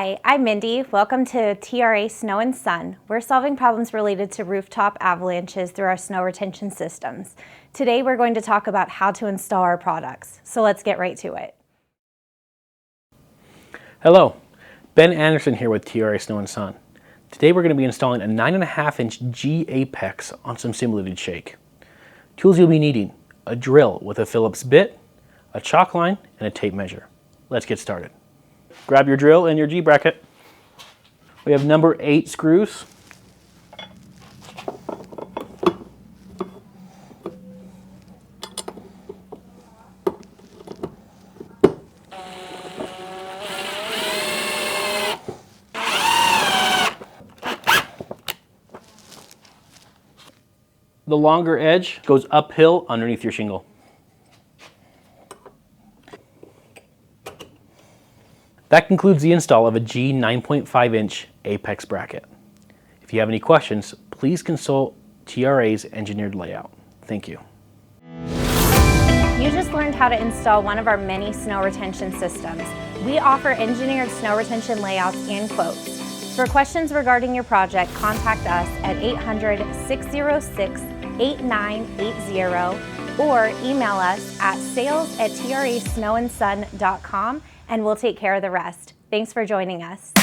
Hi, I'm Mindy. Welcome to TRA Snow and Sun. We're solving problems related to rooftop avalanches through our snow retention systems. Today we're going to talk about how to install our products. So let's get right to it. Hello, Ben Anderson here with TRA Snow and Sun. Today we're going to be installing a 9.5-inch G apex on some simulated shake. Tools you'll be needing: a drill with a Phillips bit, a chalk line, and a tape measure. Let's get started. Grab your drill and your G bracket. We have number 8 screws. The longer edge goes uphill underneath your shingle. That concludes the install of a G 9.5-inch apex bracket. If you have any questions, please consult TRA's engineered layout. Thank you. You just learned how to install one of our many snow retention systems. We offer engineered snow retention layouts and quotes. For questions regarding your project, contact us at 800-606-8980 or email us at sales@trasnowandsun.com and we'll take care of the rest. Thanks for joining us.